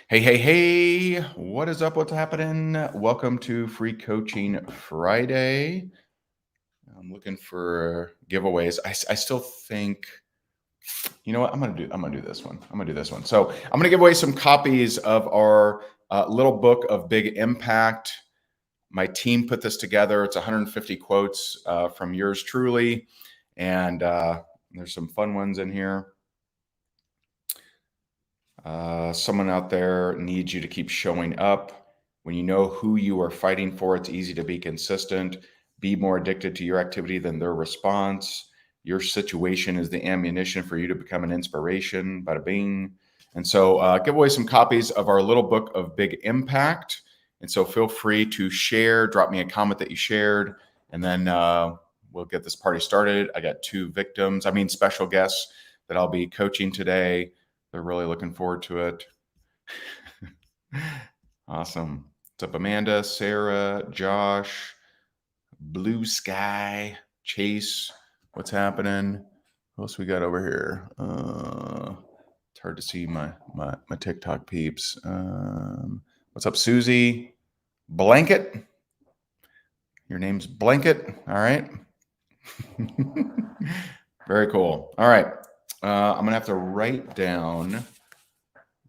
Hey, hey, hey, what is up? What's happening? Welcome to Free Coaching Friday. I'm looking for giveaways. I still think, you know what? I'm gonna do this one. So I'm gonna give away some copies of our little book of big impact. My team put this together. It's 150 quotes from yours truly, and there's some fun ones in here. Someone out there needs you to keep showing up. When you know who you are fighting for, it's easy to be consistent. Be more addicted to your activity than their response. Your situation is the ammunition for you to become an inspiration. Bada bing. And so give away some copies of our little book of big impact. And so feel free to share, drop me a comment that you shared, and then we'll get this party started. I got special guests that I'll be coaching today. They're really looking forward to it. Awesome. What's up, Amanda, Sarah, Josh, Blue Sky, Chase? What's happening? What else we got over here? It's hard to see my TikTok peeps. What's up, Susie? Blanket? Your name's Blanket. All right. Very cool. All right. I'm going to have to write down.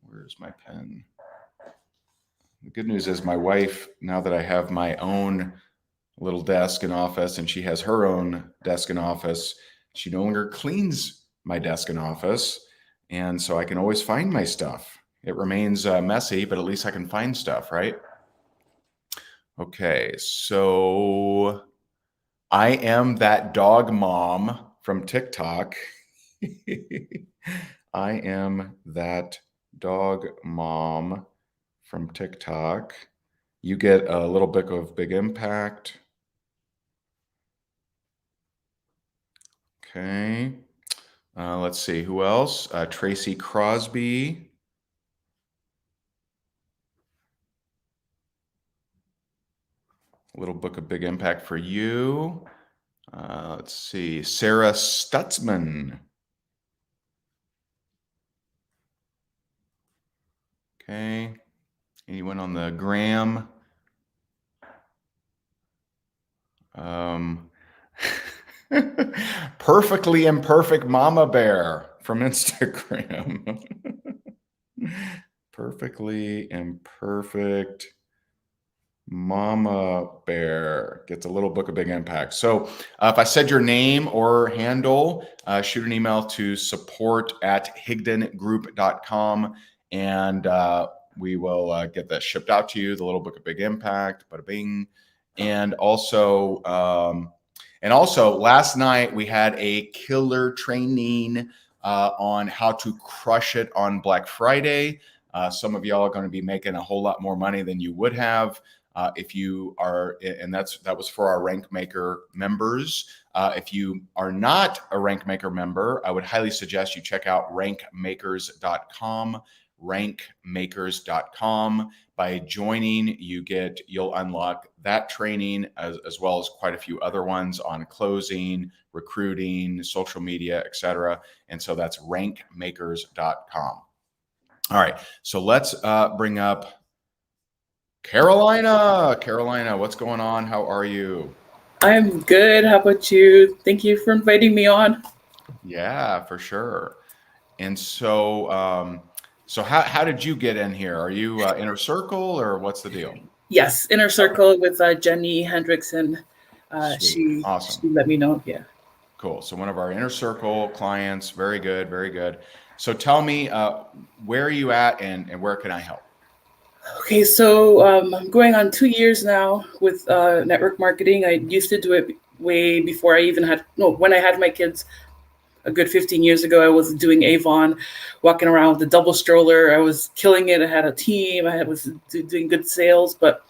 Where's my pen? The good news is my wife, now that I have my own little desk and office and she has her own desk and office, she no longer cleans my desk and office. And so I can always find my stuff. It remains messy, but at least I can find stuff, right? Okay, so I am that dog mom from TikTok. I am that dog mom from TikTok. You get a little bit of big impact. Okay. Let's see. Who else? Tracy Crosby. A little book of big impact for you. Let's see. Sarah Stutzman. Okay. Anyone on the gram? Perfectly Imperfect Mama Bear from Instagram. Perfectly Imperfect Mama Bear gets a little book of big impact. So if I said your name or handle, shoot an email to support@higdengroup.com and we will get that shipped out to you, the little book of big impact, bada bing. And also last night we had a killer training on how to crush it on Black Friday. Some of y'all are going to be making a whole lot more money than you would have if you are, and that was for our Rank Maker members. If you are not a Rank Maker member, I would highly suggest you check out rankmakers.com. rankmakers.com. By joining, you'll unlock that training as well as quite a few other ones on closing, recruiting, social media, etc. And so that's rankmakers.com. All right, so let's bring up Carolina. Carolina, what's going on? How are you? I'm good. How about you? Thank you for inviting me on. Yeah, for sure. And so, so how did you get in here? Are you Inner Circle or what's the deal? Yes, Inner Circle with Jenny Hendrickson. Sweet. Awesome. She let me know. Yeah. Cool. So one of our Inner Circle clients. Very good. Very good. So tell me, where are you at and where can I help? Okay, so I'm going on 2 years now with network marketing. I used to do it way before when I had my kids. A good 15 years ago, I was doing Avon, walking around with a double stroller. I was killing it. I had a team. I was doing good sales, but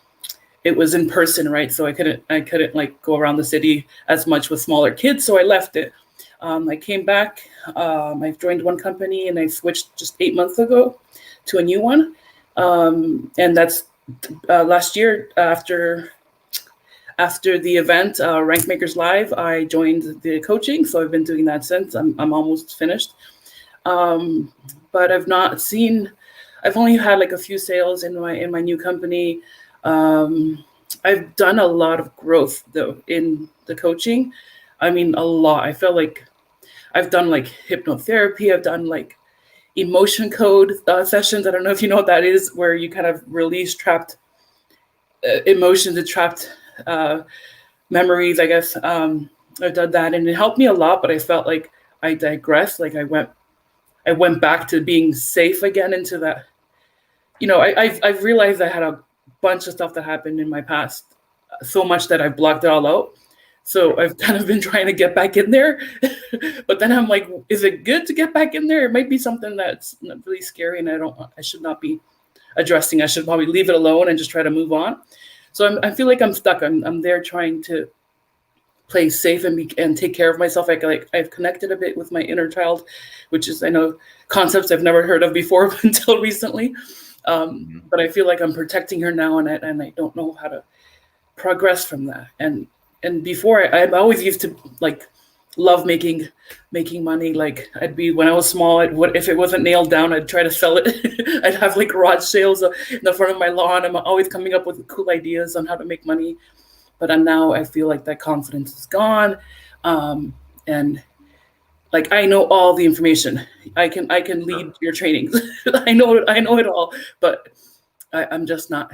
it was in person, right? So I couldn't like go around the city as much with smaller kids. So I left it. I came back. I've joined one company and I switched just 8 months ago to a new one. And that's last year after the event, Rank Makers Live, I joined the coaching. So I've been doing that since. I'm almost finished. But I've not seen I've only had like a few sales in my new company. I've done a lot of growth though in the coaching. I mean, a lot. I feel like I've done like hypnotherapy. I've done like emotion code sessions. I don't know if you know what that is, where you kind of release trapped emotions and trapped uh, memories, I guess. I've done that, and it helped me a lot. But I felt like I digressed. Like I went back to being safe again into that. I've realized I had a bunch of stuff that happened in my past, so much that I've blocked it all out. So I've kind of been trying to get back in there, but then I'm like, is it good to get back in there? It might be something that's really scary, and I should not be addressing. I should probably leave it alone and just try to move on. So I feel like I'm stuck. I'm there trying to play safe and take care of myself. I've connected a bit with my inner child, which is, I know, concepts I've never heard of before until recently. But I feel like I'm protecting her now, and I don't know how to progress from that. And before I always used to like love making money. Like I'd be, when I was small, if it wasn't nailed down, I'd try to sell it. I'd have like garage sales in the front of my lawn. I'm always coming up with cool ideas on how to make money. But now I feel like that confidence is gone, and like I know all the information. I can lead your trainings. I know it all, but I'm just not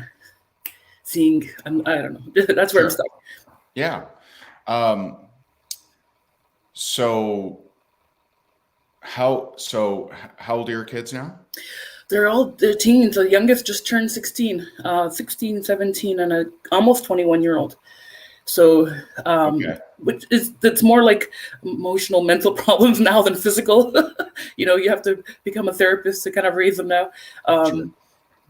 seeing. I don't know. That's where I'm stuck. Yeah. So how old are your kids now? They're teens. The youngest just turned 16, 16, 17, and a almost 21-year-old. So, Okay. that's more like emotional, mental problems now than physical. You have to become a therapist to kind of raise them now. Sure.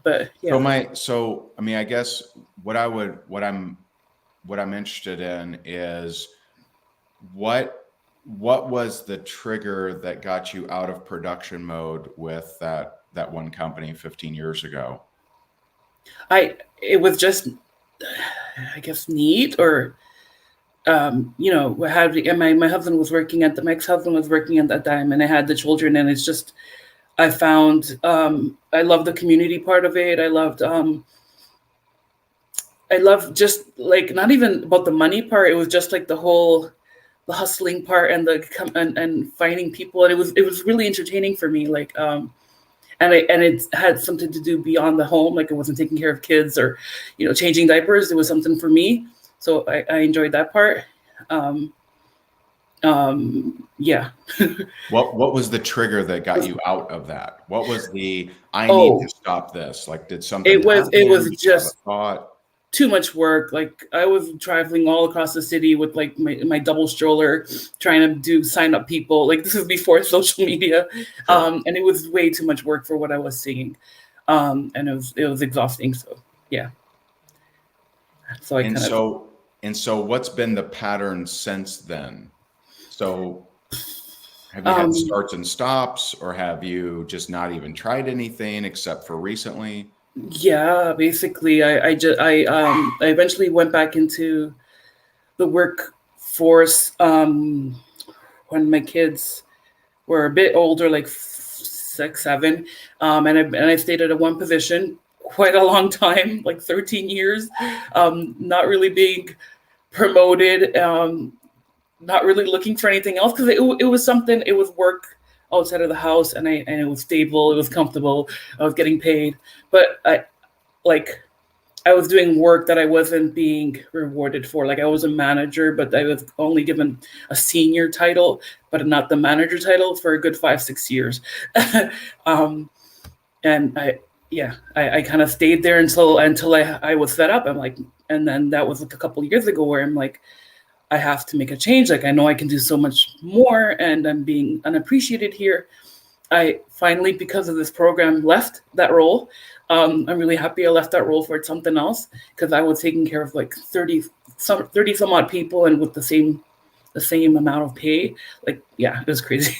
But yeah. So I mean, I guess what I'm interested in is what was the trigger that got you out of production mode with that one company 15 years ago? It was just, I guess, need, or my husband was working my ex-husband was working at that time, and I had the children, and it's just, I found, I love the community part of it. I love just like, not even about the money part. It was just like the hustling part, and and finding people, and it was really entertaining for me. Like, and it had something to do beyond the home. Like, it wasn't taking care of kids or, changing diapers. It was something for me. So I enjoyed that part. Yeah. What was the trigger that got you out of that? What was I need Oh, to stop this? Like, did something happen? it was Did you have a just thought? too much work. Like, I was traveling all across the city with like my double stroller, trying to sign up people. Like, this is before social media. Sure. And it was way too much work for what I was seeing. And it was exhausting. So yeah. So I And kind of, so what's been the pattern since then? So have you had um, starts and stops, or have you just not even tried anything except for recently? yeah, basically I eventually went back into the workforce, when my kids were a bit older, like 6, 7, and I stayed at a one position quite a long time, like 13 years, not really being promoted, not really looking for anything else, because it was something. It was work outside of the house, and it was stable, it was comfortable, I was getting paid, but like I was doing work that I wasn't being rewarded for. Like, I was a manager, but I was only given a senior title, but not the manager title for a good 5, 6 years. um, and I kind of stayed there until I was fed up. I'm like, and then that was like a couple of years ago, where I'm like, I have to make a change. Like, I know I can do so much more, and I'm being unappreciated here. I finally, because of this program, left that role. I'm really happy I left that role for something else, because I was taking care of like 30 some odd people, and with the same amount of pay. Like, yeah, it was crazy.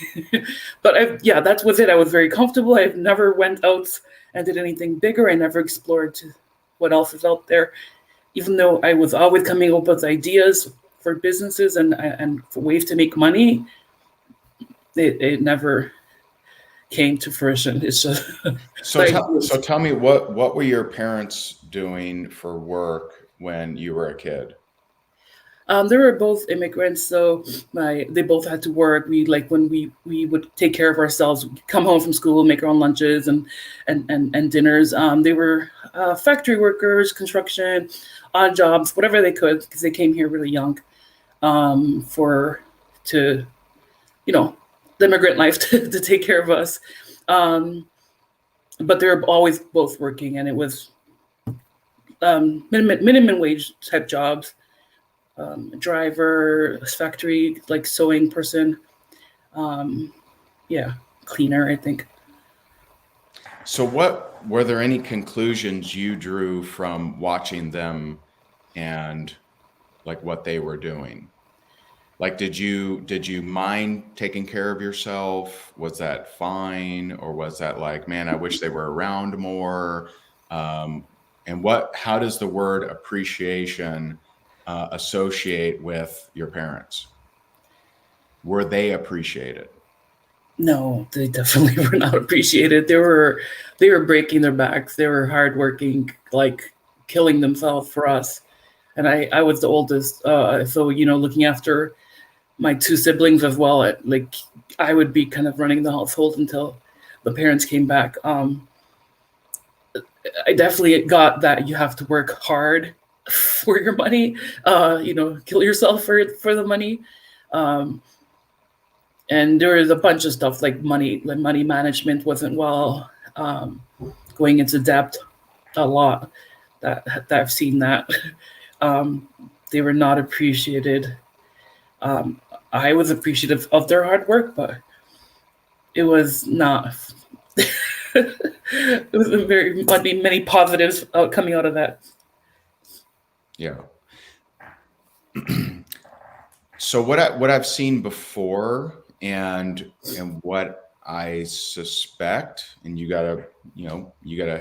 But yeah, that was it. I was very comfortable. I never went out and did anything bigger. I never explored what else is out there, even though I was always coming up with ideas for businesses and for ways to make money. It never came to fruition. It's just So tell me, what were your parents doing for work when you were a kid? They were both immigrants, so they both had to work. We like when we would take care of ourselves, come home from school, make our own lunches and dinners. They were factory workers, construction, odd jobs, whatever they could, because they came here really young, for to the immigrant life to take care of us. Um, but they were always both working, and it was minimum wage type jobs. Driver, factory, like sewing person. Um, yeah, cleaner, I think. So what were there any conclusions you drew from watching them and like what they were doing? Like, did you mind taking care of yourself? Was that fine? Or was that like, man, I wish they were around more? Um, and how does the word appreciation associate with your parents? Were they appreciated? No, they definitely were not appreciated. They were breaking their backs. They were hardworking, like killing themselves for us. And I was the oldest, so looking after my two siblings as well. Like I would be kind of running the household until the parents came back. I definitely got that you have to work hard for your money. Kill yourself for the money. Um, and there was a bunch of stuff like money management wasn't well. Going into debt a lot. That I've seen that. Um, they were not appreciated. Um, I was appreciative of their hard work, but it was not. It was many positives coming out of that. Yeah. So what I've seen before and what I suspect, and you gotta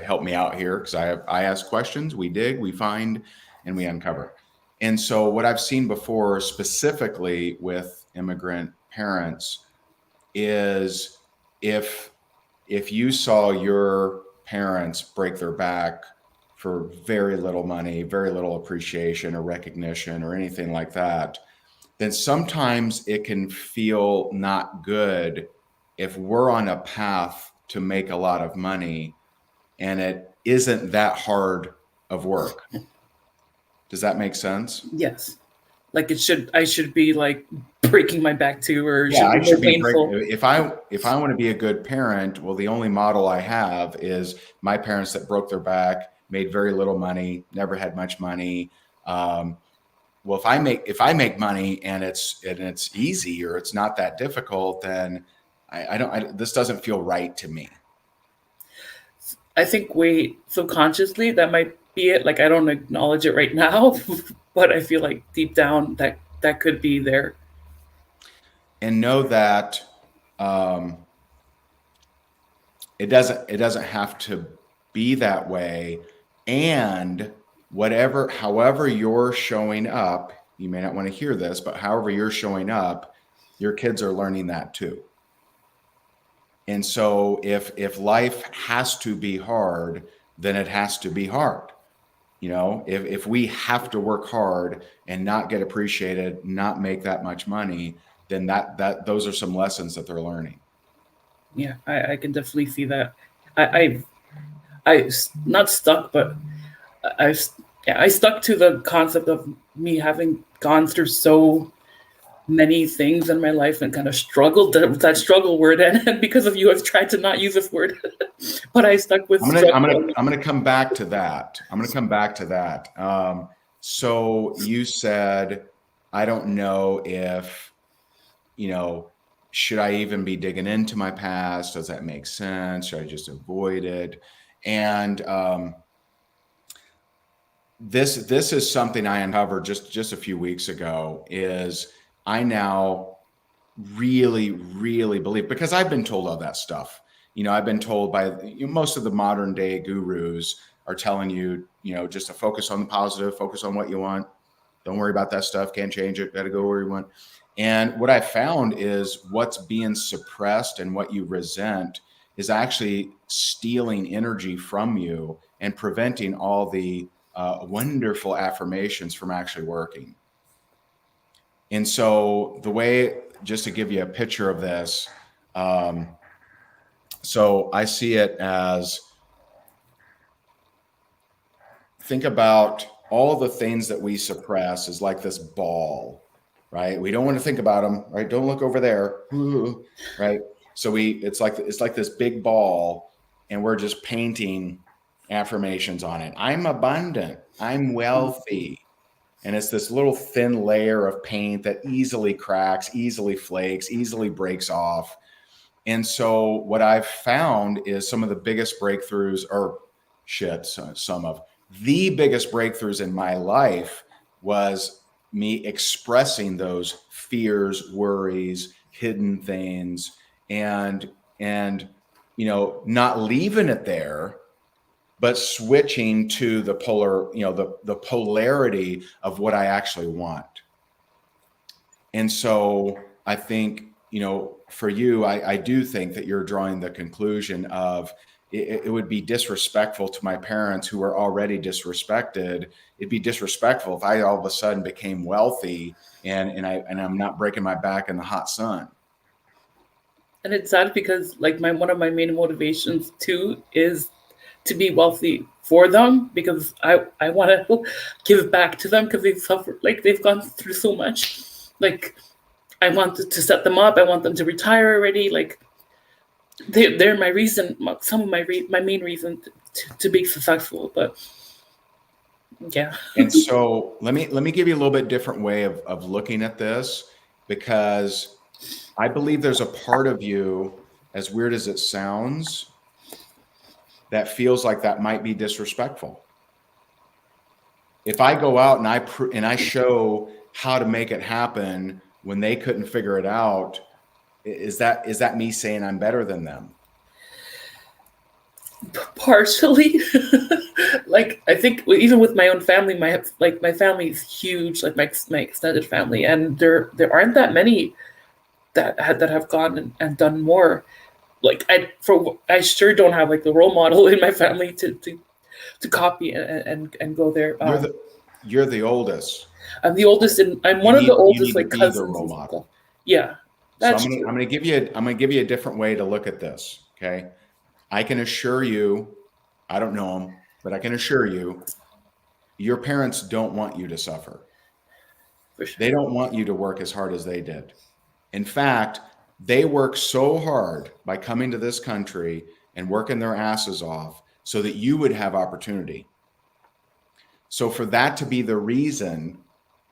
help me out here because I ask questions, we dig, we find, and we uncover. And so what I've seen before, specifically with immigrant parents, is if you saw your parents break their back for very little money, very little appreciation or recognition or anything like that, then sometimes it can feel not good if we're on a path to make a lot of money and it isn't that hard of work. Does that make sense? Yes, like I should be like breaking my back too, or it Yeah, should I be more should be painful. if I want to be a good parent, well, the only model I have is my parents that broke their back, made very little money, never had much money. Well, if I make money and it's easy or it's not that difficult, then this doesn't feel right to me. I think way subconsciously that might be it. Like I don't acknowledge it right now, but I feel like deep down that could be there. And know that um, it doesn't have to be that way. And however you're showing up, you may not want to hear this, but however you're showing up, your kids are learning that too. And so if life has to be hard, then it has to be hard. If we have to work hard and not get appreciated, not make that much money, then those are some lessons that they're learning. Yeah, I can definitely see that. I not stuck, but I yeah, I stuck to the concept of me having gone through so many things in my life and kind of struggled with that struggle word, and because of you, I've tried to not use this word, but I stuck with struggle. I'm gonna come back to that. So you said, I don't know if should I even be digging into my past? Does that make sense? Should I just avoid it? And this is something I uncovered just a few weeks ago. Is I now really, really believe, because I've been told all that stuff. I've been told by most of the modern day gurus are telling you, just to focus on the positive, focus on what you want. Don't worry about that stuff. Can't change it. Got to go where you want. And what I found is what's being suppressed and what you resent is actually stealing energy from you and preventing all the wonderful affirmations from actually working. And so the way, just to give you a picture of this, so I see it as, think about all the things that we suppress is like this ball, right? We don't want to think about them, right? Don't look over there, right? So it's like this big ball, and we're just painting affirmations on it. I'm abundant. I'm wealthy. And it's this little thin layer of paint that easily cracks, easily flakes, easily breaks off. And so what I've found is some of the biggest breakthroughs, or some of the biggest breakthroughs in my life was me expressing those fears, worries, hidden things, and not leaving it there, but switching to the the polarity of what I actually want. And so I think, for you, I do think that you're drawing the conclusion of it would be disrespectful to my parents who were already disrespected. It'd be disrespectful if I all of a sudden became wealthy and I'm not breaking my back in the hot sun. And it's sad because like one of my main motivations too is to be wealthy for them, because I want to give back to them because they've suffered, like they've gone through so much. Like I want to set them up. I want them to retire already. Like they're my reason, some of my main reason to be successful. But yeah. And so let me give you a little bit different way of looking at this, because I believe there's a part of you, as weird as it sounds, that feels like that might be disrespectful. If I go out and I show how to make it happen when they couldn't figure it out, is that me saying I'm better than them? Partially. Like I think even with my own family, my family is huge, like my extended family, and there aren't that many that have gone and done more. Like I sure don't have like the role model in my family to copy and go there. You're the oldest. I'm the oldest, and I'm one of the oldest like cousins. The role model. Yeah, that's so I'm going to give you a different way to look at this. Okay, I can assure you, I don't know them, but I can assure you, your parents don't want you to suffer. For sure. They don't want you to work as hard as they did. In fact, they work so hard by coming to this country and working their asses off so that you would have opportunity. So for that to be the reason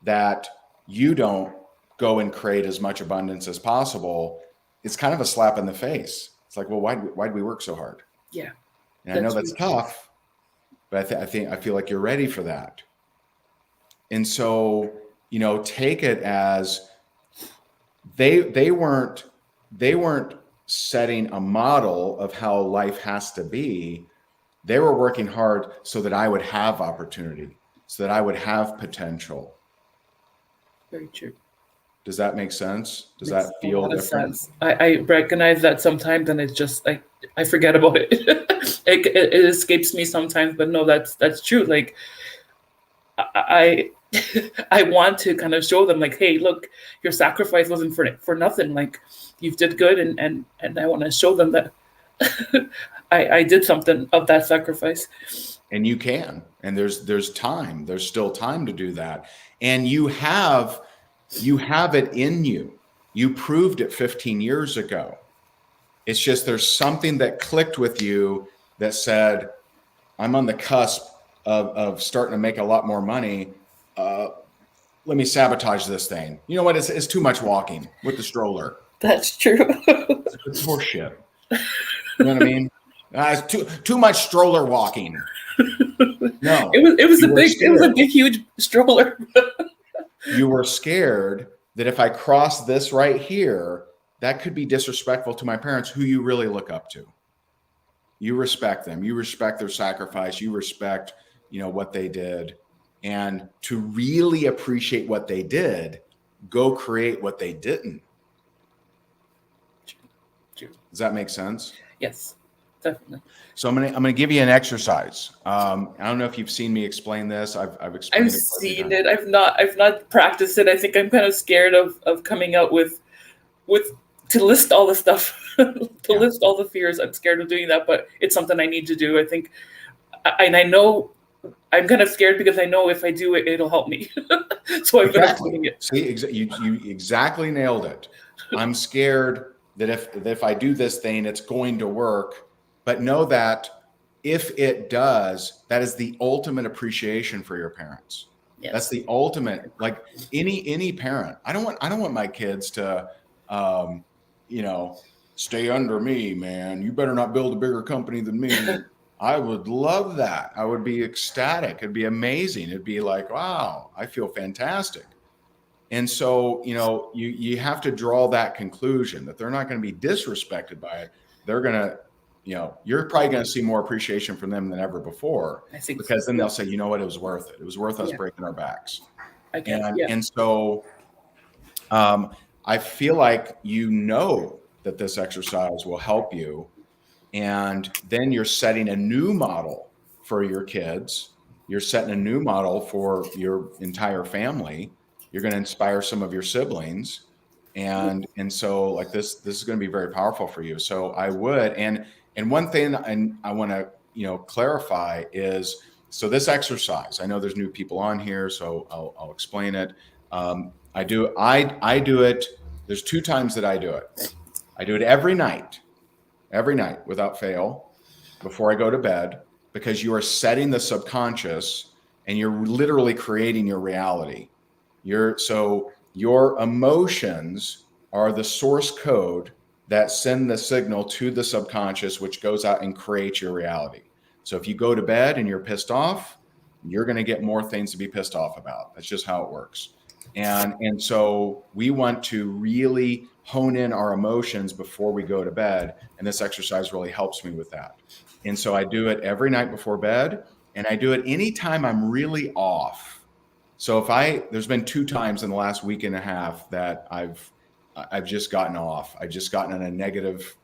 that you don't go and create as much abundance as possible, it's kind of a slap in the face. It's like, well, why'd we work so hard? Yeah. And I know that's tough, but I feel like you're ready for that. And so, take it as they weren't setting a model of how life has to be. They were working hard so that I would have opportunity, so that I would have potential. Very true. Does that make sense? Does that feel different? Sense. I recognize that sometimes, and it's just like I forget about it. it escapes me sometimes, but no, that's true. Like I want to kind of show them, like, hey, look, your sacrifice wasn't for nothing. Like you did good, and I want to show them that I did something of that sacrifice. And you can, and there's time. There's still time to do that, and you have it in you. You proved it 15 years ago. It's just there's something that clicked with you that said, I'm on the cusp of starting to make a lot more money. Let me sabotage this thing. You know what? It's too much walking with the stroller. That's true. It's horseshit. You know what I mean? It's too much stroller walking. No, it was a big huge stroller. You were scared that if I cross this right here, that could be disrespectful to my parents, who you really look up to. You respect them. You respect their sacrifice. You respect, what they did. And to really appreciate what they did, go create what they didn't. True. Does that make sense? Yes, definitely. So I'm gonna give you an exercise. I don't know if you've seen me explain this. I've I've explained it quite a few seen times. it. I've not practiced it. I think I'm kind of scared of coming out with to list all the stuff, to Yeah. list all the fears. I'm scared of doing that, but it's something I need to do. I think, and I know I'm kind of scared because I know if I do it, it'll help me. So I've been Exactly. avoiding it. See, you exactly nailed it. I'm scared that if I do this thing, it's going to work. But know that if it does, that is the ultimate appreciation for your parents. That's Yes. the ultimate, like any parent. I don't want my kids to um, you know, stay under me, man. You better not build a bigger company than me. I would love that. I would be ecstatic. It'd be amazing. It'd be like, wow, I feel fantastic. And so, you have to draw that conclusion that they're not going to be disrespected by it. They're going to, you're probably going to see more appreciation from them than ever before, I think so. because then they'll say, you know what, it was worth it. It was worth us Yeah, breaking our backs. I guess. And Yeah. and so I feel like that this exercise will help you, and then you're setting a new model for your kids. You're setting a new model for your entire family. You're going to inspire some of your siblings. And so, like, this is going to be very powerful for you. So I would, and one thing, and I want to, clarify is, so this exercise, I know there's new people on here, so I'll explain it. I do it. There's 2 times that I do it. I do it every night without fail, before I go to bed, because you are setting the subconscious and you're literally creating your reality. So your emotions are the source code that send the signal to the subconscious, which goes out and creates your reality. So if you go to bed and you're pissed off, you're going to get more things to be pissed off about. That's just how it works. And so we want to really hone in our emotions before we go to bed. And this exercise really helps me with that. And so I do it every night before bed, and I do it anytime I'm really off. So there's been 2 times in the last week and a half that I've just gotten off. I've just gotten in a negative,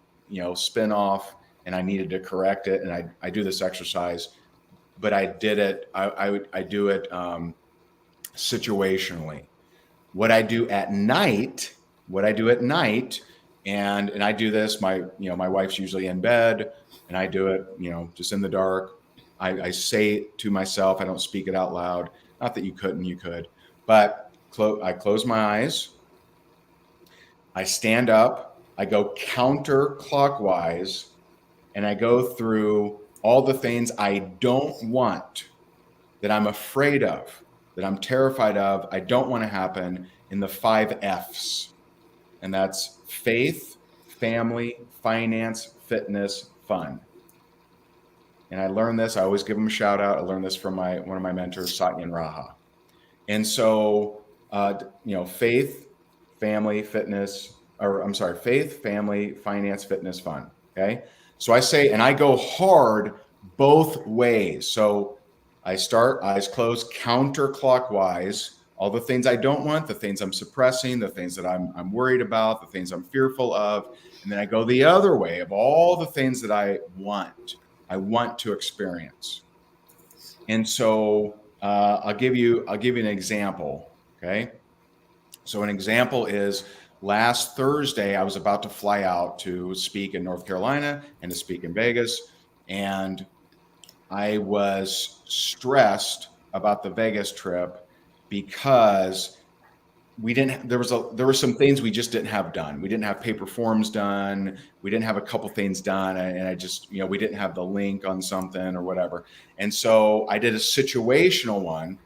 spin off, and I needed to correct it. And I do this exercise, but I did it. I do it situationally. What I do at night, and I do this. My wife's usually in bed, and I do it, just in the dark. I say to myself, I don't speak it out loud. Not that you couldn't, you could, but I close my eyes. I stand up. I go counterclockwise, and I go through all the things I don't want, that I'm afraid of, that I'm terrified of, I don't want to happen, in the 5 F's. And that's faith, family, finance, fitness, fun. And I learned this. I always give them a shout out. I learned this from one of my mentors, Satyan Raha. And so, faith, family, faith, family, finance, fitness, fun. Okay. So I say, and I go hard both ways. So I start eyes closed, counterclockwise, all the things I don't want, the things I'm suppressing, the things that I'm worried about, the things I'm fearful of. And then I go the other way of all the things that I want to experience. And so I'll give you an example. Okay. So an example is, last Thursday, I was about to fly out to speak in North Carolina and to speak in Vegas. And I was stressed about the Vegas trip because there were some things we just didn't have done. We didn't have paper forms done. We didn't have a couple things done. And I just, we didn't have the link on something or whatever. And so I did a situational one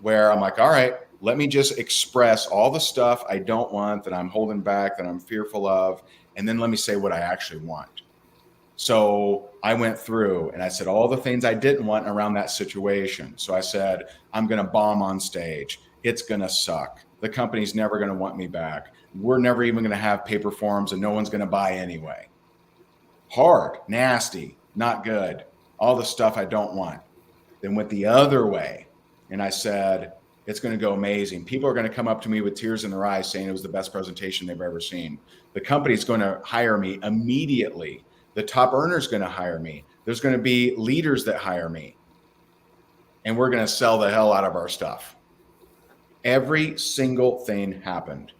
where I'm like, all right, let me just express all the stuff I don't want, that I'm holding back, that I'm fearful of. And then let me say what I actually want. So I went through and I said all the things I didn't want around that situation. So I said, I'm going to bomb on stage. It's going to suck. The company's never going to want me back. We're never even going to have paper forms, and no one's going to buy anyway. Hard, nasty, not good. All the stuff I don't want. Then went the other way. And I said, it's going to go amazing. People are going to come up to me with tears in their eyes saying it was the best presentation they've ever seen. The company's going to hire me immediately. The top earner is going to hire me. There's going to be leaders that hire me. And we're going to sell the hell out of our stuff. Every single thing happened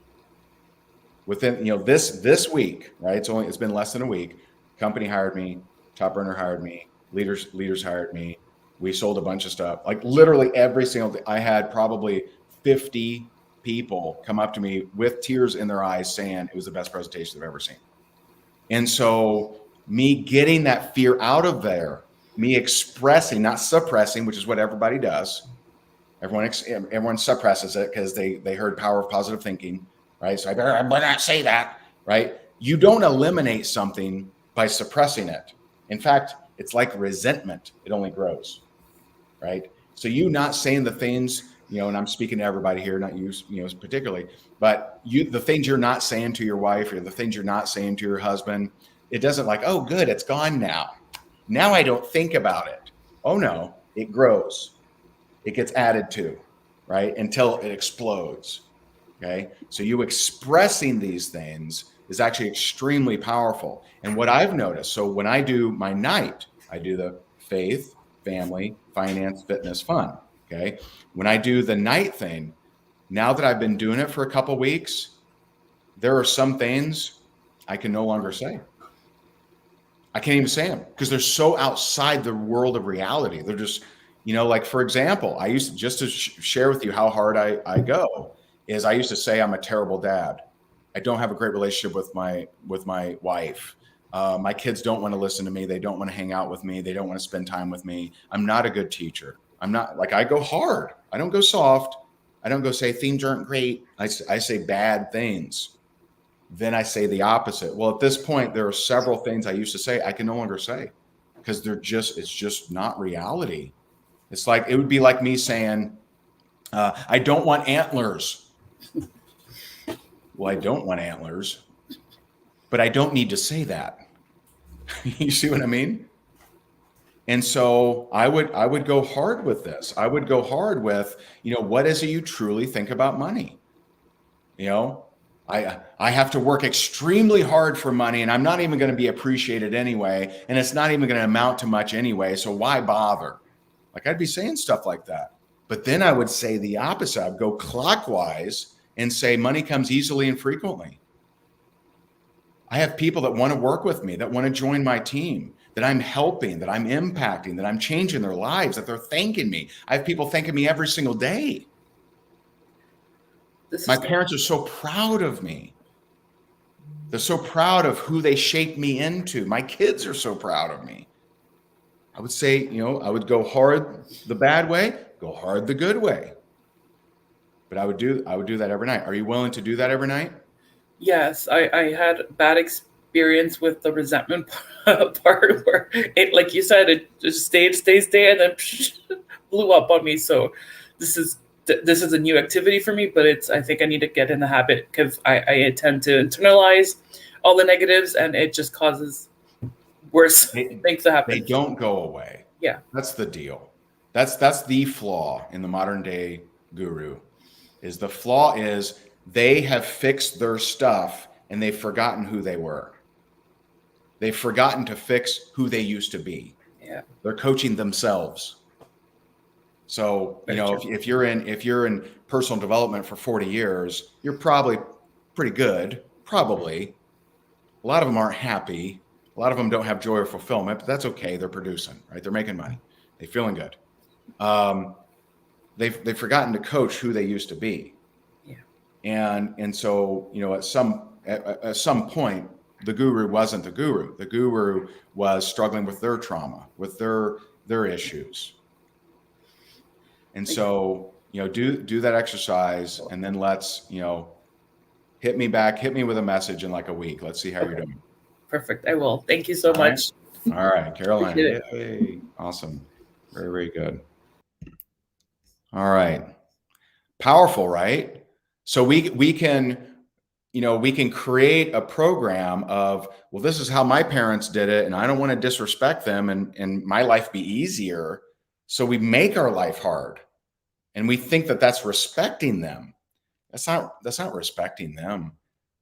within, this week, right? It's been less than a week. Company hired me, top earner hired me, leaders hired me. We sold a bunch of stuff. Like literally every single thing. I had probably 50 people come up to me with tears in their eyes saying it was the best presentation they've ever seen. And so me getting that fear out of there, me expressing, not suppressing, which is what everybody does. Everyone suppresses it because they heard power of positive thinking, right? So I better not say that, right? You don't eliminate something by suppressing it. In fact, it's like resentment. It only grows, right? So you not saying the things, and I'm speaking to everybody here, not you, particularly, but the things you're not saying to your wife or the things you're not saying to your husband, it doesn't like, oh, good, it's gone now. Now I don't think about it. Oh no, it grows. It gets added to, right? Until it explodes. Okay. So you expressing these things is actually extremely powerful. And what I've noticed, so when I do my night, I do the faith, family, finance, fitness, fun. Okay. When I do the night thing, now that I've been doing it for a couple of weeks, there are some things I can no longer say. I can't even say them because they're so outside the world of reality. They're just, like for example, I used to, just to share with you how hard I go, is I used to say I'm a terrible dad. I don't have a great relationship with my wife. My kids don't want to listen to me. They don't want to hang out with me. They don't want to spend time with me. I'm not a good teacher. I'm not, like, I go hard. I don't go soft. I don't go say themes aren't great. I say bad things. Then I say the opposite. Well, at this point, there are several things I used to say I can no longer say because it's just not reality. It's like, it would be like me saying, I don't want antlers. Well, I don't want antlers, but I don't need to say that. You see what I mean? And so I would go hard with this. I would go hard with, what is it you truly think about money? I have to work extremely hard for money and I'm not even going to be appreciated anyway. And it's not even going to amount to much anyway. So why bother? Like, I'd be saying stuff like that. But then I would say the opposite. I'd go clockwise and say money comes easily and frequently. I have people that want to work with me, that want to join my team, that I'm helping, that I'm impacting, that I'm changing their lives, that they're thanking me. I have people thanking me every single day. My parents are so proud of me. They're so proud of who they shaped me into. My kids are so proud of me. I would say, I would go hard the bad way, go hard the good way. But I would do that every night. Are you willing to do that every night? Yes, I had a bad experience with the resentment part where it, like you said, it just stayed, and then blew up on me. So this is a new activity for me, but I think I need to get in the habit because I tend to internalize all the negatives and it just causes worse things to happen. They don't go away. Yeah. That's the deal. That's the flaw in the modern day guru. The flaw is they have fixed their stuff and they've forgotten who they were. They've forgotten to fix who they used to be. Yeah. They're coaching themselves. So, if you're in personal development for 40 years, you're probably pretty good. Probably. A lot of them aren't happy. A lot of them don't have joy or fulfillment, but that's okay. They're producing, right? They're making money. They're feeling good. They've forgotten to coach who they used to be. Yeah. And so, at some point, the guru wasn't the guru. The guru was struggling with their trauma, with their issues. And so, do that exercise and then let's, hit me with a message in like a week. Let's see how you're doing. Perfect. I will. Thank you so much. All right, Caroline. Yay. Awesome. Very, very good. All right. Powerful, right? So we can create a program of, well, this is how my parents did it, and I don't want to disrespect them and my life be easier. So we make our life hard and we think that that's respecting them. That's not respecting them.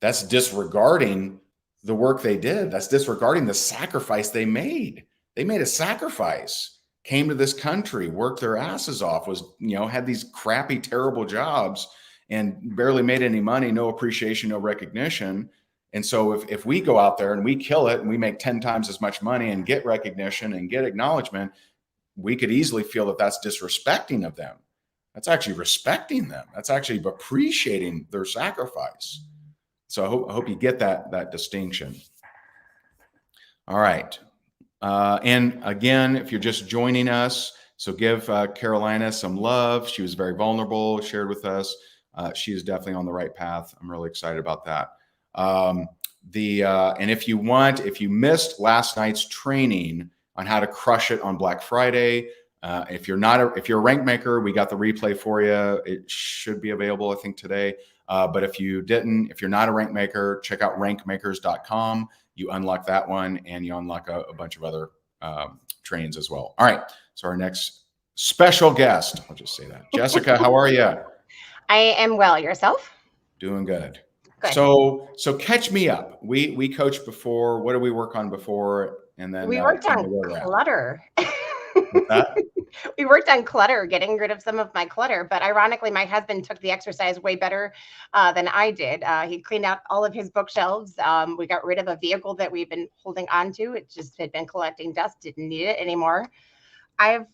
That's disregarding the work they did. That's disregarding the sacrifice they made. They made a sacrifice, came to this country, worked their asses off, had these crappy, terrible jobs and barely made any money, no appreciation, no recognition. And so if we go out there and we kill it and we make 10 times as much money and get recognition and get acknowledgement, we could easily feel that that's disrespecting of them. That's actually respecting them. That's actually appreciating their sacrifice. So I hope you get that distinction. All right. And again, if you're just joining us, so give Carolina some love. She was very vulnerable, shared with us. She is definitely on the right path. I'm really excited about that. And if you missed last night's training on how to crush it on Black Friday, if you're a rank maker, we got the replay for you. It should be available, I think, today. But if you're not a rank maker, check out rankmakers.com. You unlock that one, and you unlock a bunch of other trainings as well. All right. So our next special guest, I'll just say that. Jessica, how are you? I am well. Yourself? Doing good. Good. So catch me up. We coached before. What did we work on before? And then we worked on clutter. What's that? We worked on clutter, getting rid of some of my clutter. But ironically, my husband took the exercise way better than I did. He cleaned out all of his bookshelves. We got rid of a vehicle that we've been holding on to. It just had been collecting dust, didn't need it anymore. I've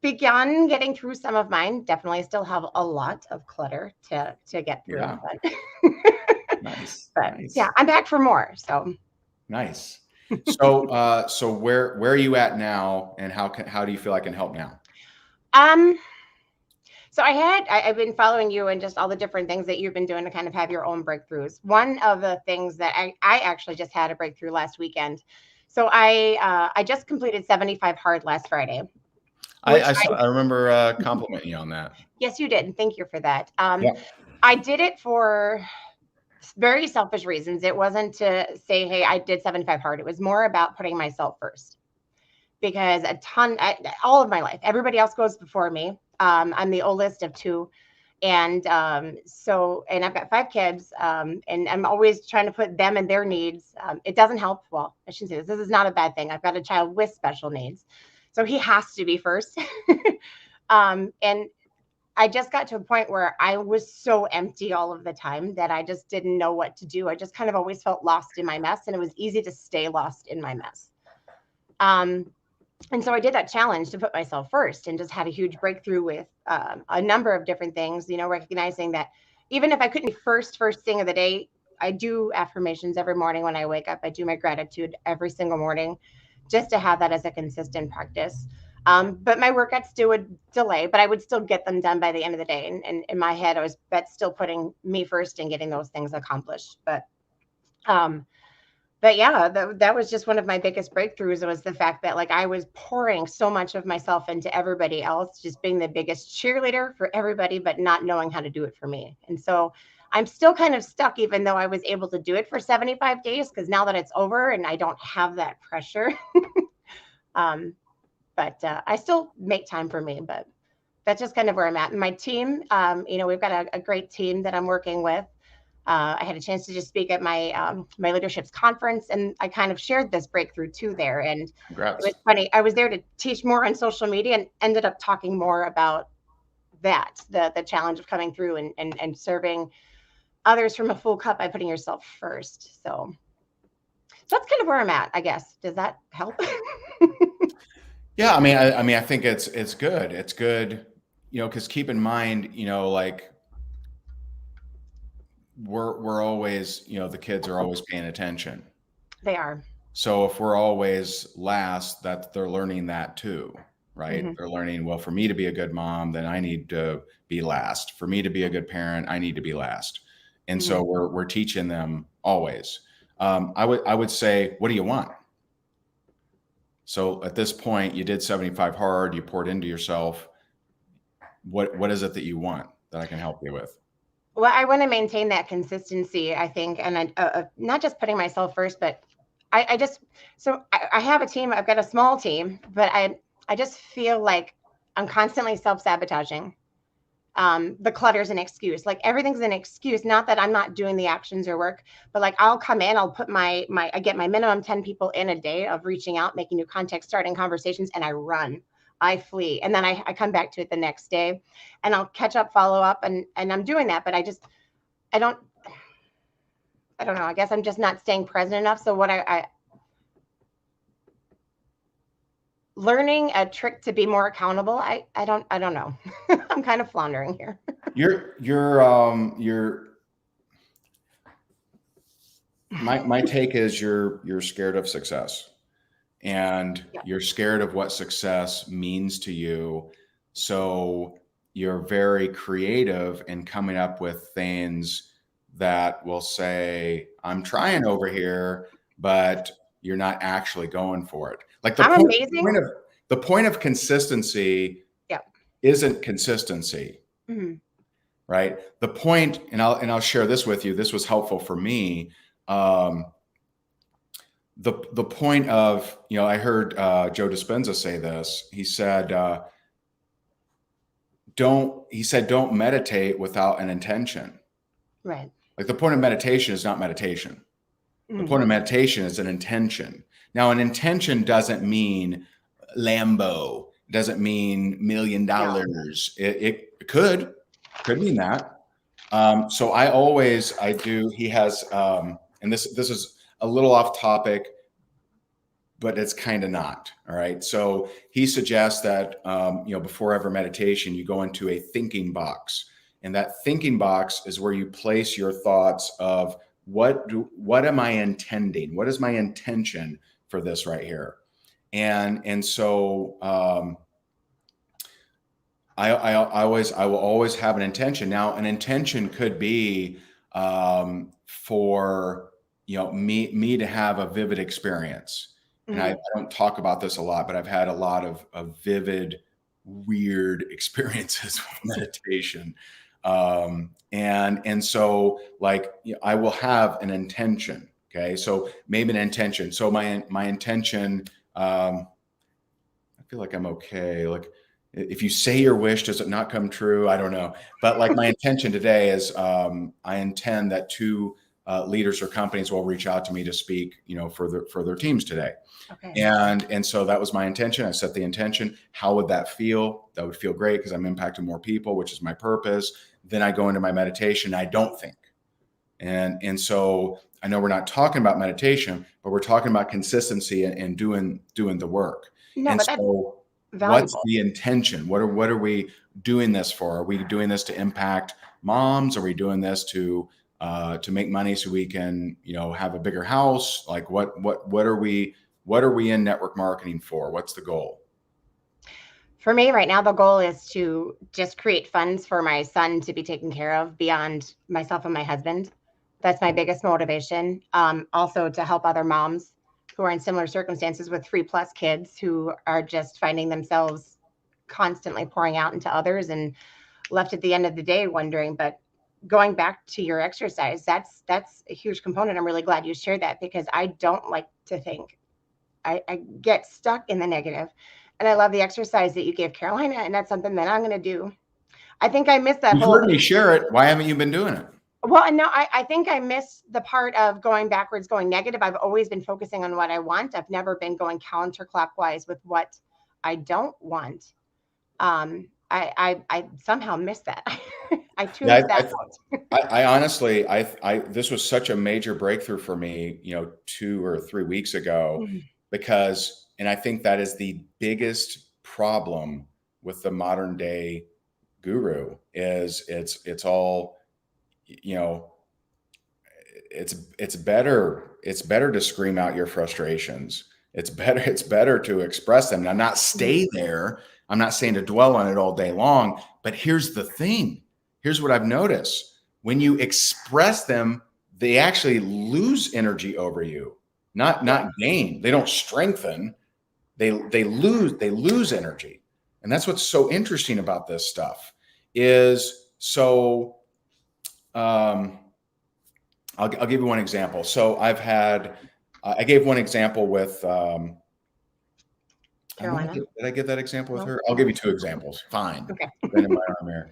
begun getting through some of mine. Definitely still have a lot of clutter to get through. Yeah. But Nice. But nice. yeah, I'm back for more. So nice. So where are you at now, and how do you feel I can help now? So I've been following you and just all the different things that you've been doing to kind of have your own breakthroughs. One of the things that I actually just had a breakthrough last weekend. So I just completed 75 hard last Friday. I remember complimenting you on that. Yes, you did. And thank you for that. Yeah. I did it for very selfish reasons. It wasn't to say, hey, I did 75 hard. It was more about putting myself first, because all of my life, everybody else goes before me. I'm the oldest of two. And and I've got 5 kids, and I'm always trying to put them and their needs. It doesn't help. Well, I shouldn't say this. This is not a bad thing. I've got a child with special needs, so he has to be first. And I just got to a point where I was so empty all of the time that I just didn't know what to do. I just kind of always felt lost in my mess, and it was easy to stay lost in my mess. And so I did that challenge to put myself first, and just had a huge breakthrough with a number of different things, recognizing that even if I couldn't be first thing of the day, I do affirmations every morning when I wake up. I do my gratitude every single morning, just to have that as a consistent practice. But my workouts would delay, but I would still get them done by the end of the day. And in my head, that's still putting me first and getting those things accomplished. But yeah, that was just one of my biggest breakthroughs, was the fact that I was pouring so much of myself into everybody else, just being the biggest cheerleader for everybody, but not knowing how to do it for me. And so I'm still kind of stuck, even though I was able to do it for 75 days, because now that it's over and I don't have that pressure, but I still make time for me. But that's just kind of where I'm at. And my team, we've got a great team that I'm working with. I had a chance to just speak at my my leadership's conference, and I kind of shared this breakthrough too there. And Congrats. It was funny. I was there to teach more on social media, and ended up talking more about that, the challenge of coming through and serving others from a full cup by putting yourself first. So that's kind of where I'm at, I guess. Does that help? Yeah, I mean, I think it's good. It's good, because keep in mind, we're always, the kids are always paying attention. They are. So if we're always last, that they're learning that too, right? Mm-hmm. They're learning, well, for me to be a good mom, then I need to be last. For me to be a good parent, I need to be last. And so we're teaching them always. I would say, what do you want? So at this point, you did 75 hard, you poured into yourself. What is it that you want that I can help you with? Well, I want to maintain that consistency, I think, and not just putting myself first, but I have a team. I've got a small team, but I just feel like I'm constantly self-sabotaging. The clutter's an excuse. Like everything's an excuse. Not that I'm not doing the actions or work, but like I'll come in, I'll put I get my minimum 10 people in a day of reaching out, making new contact, starting conversations, and I run. I flee. And then I come back to it the next day and I'll catch up, follow up, and I'm doing that. But I don't know. I guess I'm just not staying present enough. So what I learning a trick to be more accountable. I don't know. I'm kind of floundering here. My take is you're scared of success, and Yeah. you're scared of what success means to you. So you're very creative in coming up with things that will say, I'm trying over here, but you're not actually going for it. Like I'm amazing. The point of consistency Yeah. isn't consistency. Mm-hmm. Right. The point, and I'll share this with you. This was helpful for me. The point of, I heard Joe Dispenza say this. He said, don't meditate without an intention. Right. Like the point of meditation is not meditation. The point of meditation is an intention. Now, an intention doesn't mean Lambo, doesn't mean $1 million. No. It could mean that. So I do, he has, and this is a little off topic, but it's kind of not. All right. So he suggests that, before ever meditation, you go into a thinking box, and that thinking box is where you place your thoughts of what am I intending? What is my intention for this right here? And so, I will always have an intention. Now, an intention could be for me to have a vivid experience. And I don't talk about this a lot, but I've had a lot of vivid, weird experiences with meditation. And so like I will have an intention. Okay, so maybe an intention. So my intention. I feel like I'm okay. Like, if you say your wish, does it not come true? I don't know. But like my intention today is I intend that 2 leaders or companies will reach out to me to speak, for their teams today. Okay. And so that was my intention. I set the intention. How would that feel? That would feel great because I'm impacting more people, which is my purpose. Then I go into my meditation. I don't think. And so I know we're not talking about meditation, but we're talking about consistency and doing the work. No, And but that's so valuable. what's the intention? What are we doing this for? Are we doing this to impact moms? Are we doing this to make money so we can, have a bigger house? Like what are we in network marketing for? What's the goal? For me right now, the goal is to just create funds for my son to be taken care of beyond myself and my husband. That's my biggest motivation. Also to help other moms who are in similar circumstances with 3+ kids who are just finding themselves constantly pouring out into others and left at the end of the day wondering. But going back to your exercise, that's a huge component. I'm really glad you shared that because I don't like to think. I get stuck in the negative. And I love the exercise that you gave Carolina, and that's something that I'm going to do. I think I missed that You've whole. heard me share it. Why haven't you been doing it? Well, no, I think I missed the part of going backwards, going negative. I've always been focusing on what I want. I've never been going counterclockwise with what I don't want. I somehow missed that. I tuned that out. I honestly, this was such a major breakthrough for me, 2 or 3 weeks ago, because, and I think that is the biggest problem with the modern day guru is it's all, it's better to scream out your frustrations. It's better to express them. Now, not stay there. I'm not saying to dwell on it all day long, but here's the thing. Here's what I've noticed. When you express them, they actually lose energy over you, not gain. They don't strengthen. They lose energy. And that's what's so interesting about this stuff is so, I'll give you one example. So I gave one example with Carolina. Did I get that example with No? her? I'll give you 2 examples. Fine. Okay. Been in my arm here.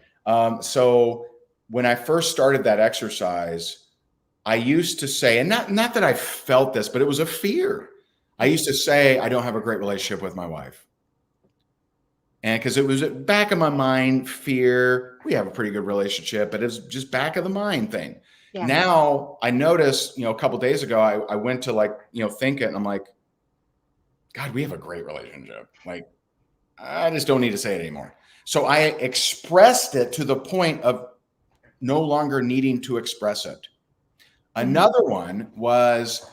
So when I first started that exercise, I used to say, and not that I felt this, but it was a fear. I used to say, I don't have a great relationship with my wife. And because it was back of my mind, fear, we have a pretty good relationship, but it's just back of the mind thing. Yeah. Now I noticed, a couple of days ago, I went to think it, and I'm like, God, we have a great relationship. Like, I just don't need to say it anymore. So I expressed it to the point of no longer needing to express it. Another one was,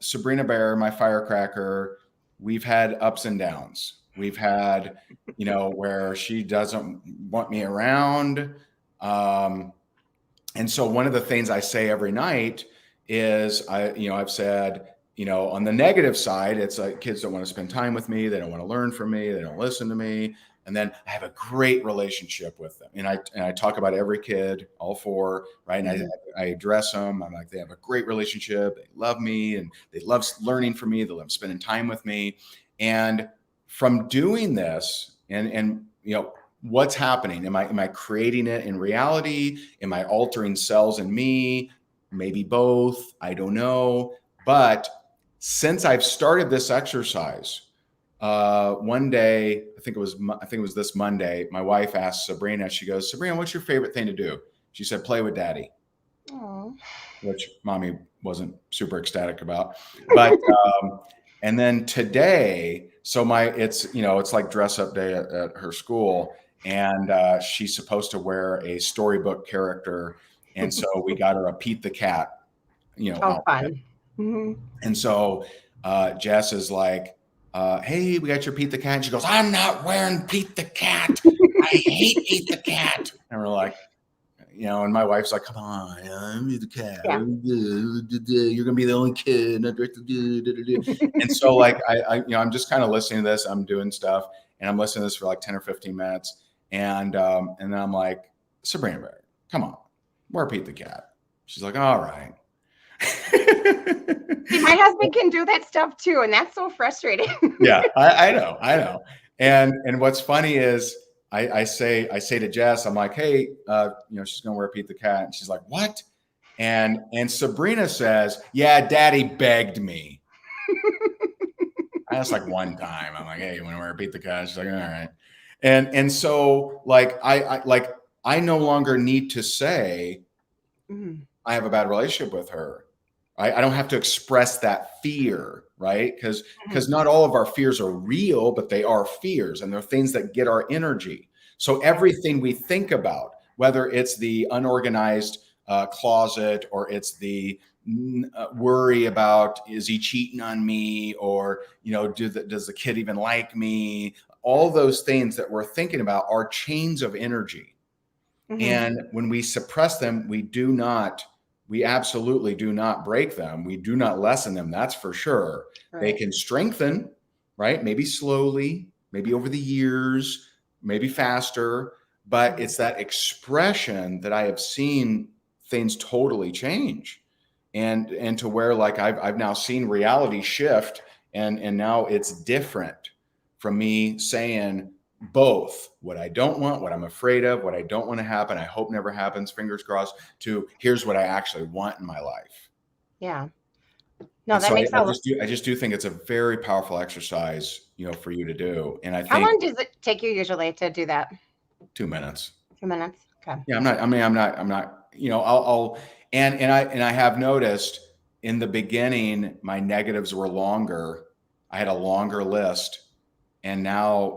Sabrina Bear, my firecracker, we've had ups and downs. We've had, where she doesn't want me around. And so one of the things I say every night is I've said, on the negative side, it's like kids don't want to spend time with me. They don't want to learn from me. They don't listen to me. And then I have a great relationship with them. And I talk about every kid, all 4, right? And I address them. I'm like, they have a great relationship. They love me and they love learning from me. They love spending time with me. And from doing this and what's happening? Am I creating it in reality? Am I altering cells in me? Maybe both. I don't know. But since I've started this exercise, one day, I think it was this Monday, my wife asked Sabrina, she goes, Sabrina, what's your favorite thing to do? She said, play with daddy. Aww. Which mommy wasn't super ecstatic about. But, and then today, so it's like dress up day at her school. And she's supposed to wear a storybook character. And so we got her a Pete the Cat, Oh, fun. Mm-hmm. And so Jess is like, hey, we got your Pete the Cat. And she goes, I'm not wearing Pete the Cat. I hate Pete the Cat. And we're like, and my wife's like, come on, I'm Pete the Cat. Yeah. You're going to be the only kid. And so like, I'm just kind of listening to this. I'm doing stuff and I'm listening to this for like 10 or 15 minutes. And then I'm like, Sabrina Bear, come on, wear Pete the Cat. She's like, all right. See, my husband can do that stuff too, and that's so frustrating. Yeah, I know. And what's funny is I say to Jess, I'm like, hey, she's gonna wear Pete the Cat, and she's like, what? And Sabrina says, yeah, Daddy begged me. I asked like one time, I'm like, hey, you want to wear Pete the Cat? She's like, all right. And so like I no longer need to say I have a bad relationship with her. I don't have to express that fear, right? Because not all of our fears are real, but they are fears, and they're things that get our energy. So everything we think about, whether it's the unorganized closet or it's the worry about, is he cheating on me, or does the kid even like me? All those things that we're thinking about are chains of energy. And when we suppress them, we absolutely do not break them. We do not lessen them. That's for sure. Right. They can strengthen, right? Maybe slowly, maybe over the years, maybe faster, but it's that expression that I have seen things totally change. And to where like I've now seen reality shift and now it's different from me saying both what I don't want, what I'm afraid of, what I don't want to happen, I hope never happens, fingers crossed, to here's what I actually want in my life. Yeah. No, and that so makes sense. I just do think it's a very powerful exercise, for you to do. And I think, how long does it take you usually to do that? 2 minutes. 2 minutes. Okay. Yeah, I'm not, I have noticed in the beginning, my negatives were longer. I had a longer list, and now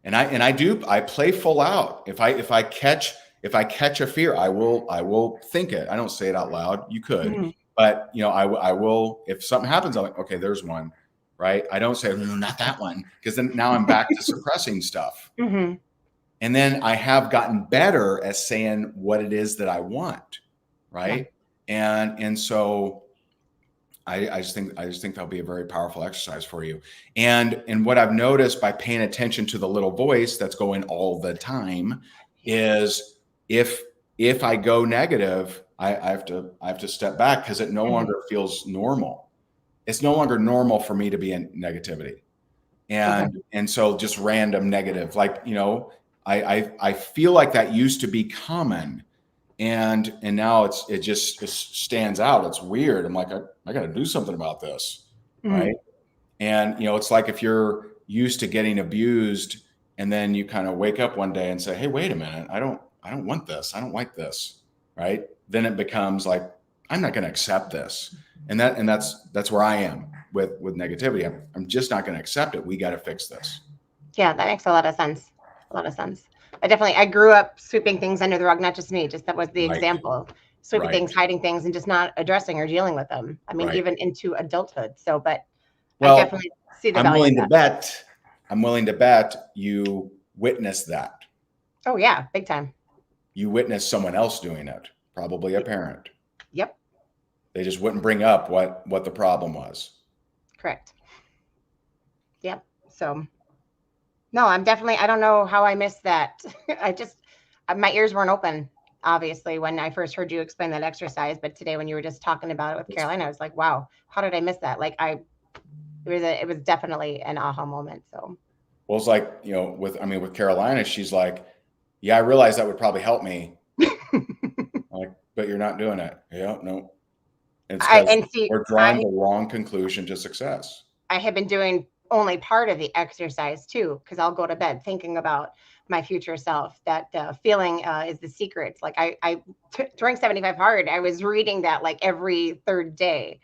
I play full out. If I catch a fear, I will think it. I don't say it out loud. You could, but I will, if something happens, I'm like, okay, there's one, right? I don't say, no, not that one. Because then now I'm back to suppressing stuff. And then I have gotten better at saying what it is that I want. Right. Yeah. And so I just think that'll be a very powerful exercise for you. And what I've noticed by paying attention to the little voice that's going all the time is if I go negative, I have to step back, because it no longer feels normal. It's no longer normal for me to be in negativity. And so just random negative, like, you know, I feel like that used to be common, and now it just stands out. It's weird. I'm like, I got to do something about this, right? And you know, it's like if you're used to getting abused, and then you kind of wake up one day and say, hey, wait a minute, I don't want this. I don't like this, right? Then it becomes like, I'm not going to accept this, and that's where I am with negativity. I'm just not going to accept it. We got to fix this. Yeah, that makes a lot of sense. A lot of sense. I grew up sweeping things under the rug, not just me, just that was the example. Sweeping things, hiding things, and just not addressing or dealing with them. I mean, even into adulthood. So, but I definitely see the value of that. I'm willing to bet you witnessed that. Oh yeah, big time. You witnessed someone else doing it, probably a parent. Yep. They just wouldn't bring up what the problem was. Correct. Yep. So no, I don't know how I missed that. My ears weren't open, obviously, when I first heard you explain that exercise. But today, when you were just talking about it with Caroline, I was like, wow, how did I miss that? Like it was definitely an aha moment. So, well, it's like, you know, with Carolina, she's like, yeah, I realized that would probably help me. Like, but you're not doing it. Yeah, no. It's because we're drawing the wrong conclusion to success. I have been doing only part of the exercise too, because I'll go to bed thinking about my future self. That feeling is the secret. Like during 75 Hard, I was reading that like every third day,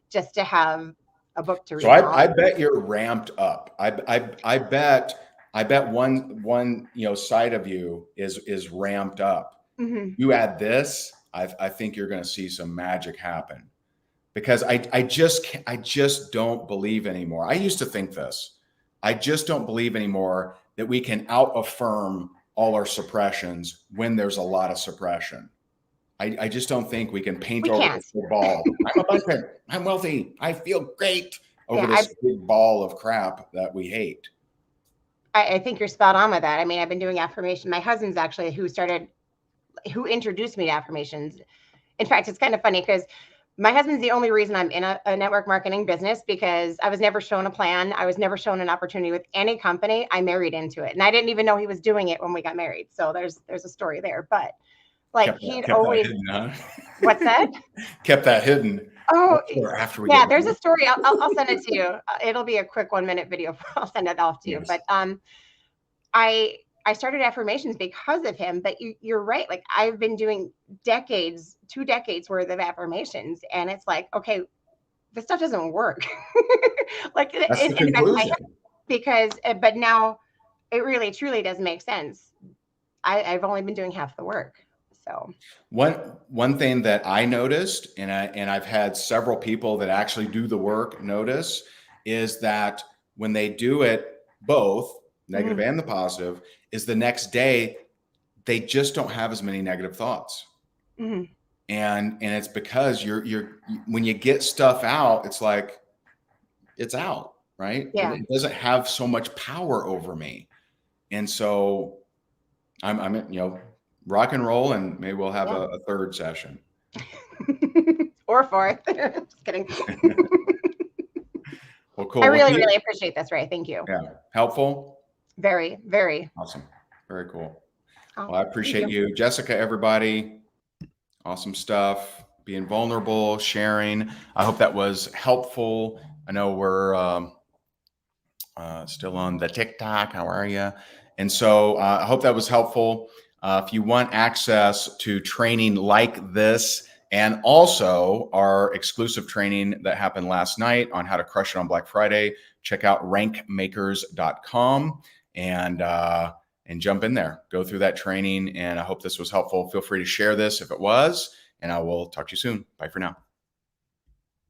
just to have a book to read. So I bet you're ramped up. I bet one you know side of you is ramped up. You add this, I think you're going to see some magic happen. Because I just don't believe anymore. I used to think this. I just don't believe anymore that we can out-affirm all our suppressions when there's a lot of suppression. I just don't think we can paint over the ball. I'm abundant. I'm wealthy. I feel great over this big ball of crap that we hate. I think you're spot on with that. I mean, I've been doing affirmation. My husband's actually who introduced me to affirmations. In fact, it's kind of funny because my husband's the only reason I'm in a network marketing business, because I was never shown a plan. I was never shown an opportunity with any company. I married into it, and I didn't even know he was doing it when we got married. So there's a story there, but like he'd always hidden, huh? What's that? Kept that hidden. Oh, after we there's a story. I'll send it to you. It'll be a quick 1-minute video. I'll send it off to you. But I started affirmations because of him, but you're right. Like I've been doing 2 decades worth of affirmations, and it's like, okay, this stuff doesn't work. Like that's the conclusion. But now it really truly does make sense. I've only been doing half the work. So one thing that I noticed, and I've had several people that actually do the work notice, is that when they do it both negative and the positive, is the next day they just don't have as many negative thoughts. And it's because you're when you get stuff out, it's like it's out, right? Yeah. It doesn't have so much power over me. And so I'm you know, rock and roll, and maybe we'll have a third session. Or fourth. Just kidding. Well, cool. I really appreciate this, Ray. Thank you. Yeah. Helpful? Very, very. Awesome. Very cool. Well, I appreciate you. Jessica, everybody. Awesome stuff. Being vulnerable, sharing. I hope that was helpful. I know we're still on the TikTok. How are you? And so I hope that was helpful. If you want access to training like this, and also our exclusive training that happened last night on how to crush it on Black Friday, check out rankmakers.com and jump in there. Go through that training, and I hope this was helpful. Feel free to share this if it was, and I will talk to you soon. Bye for now.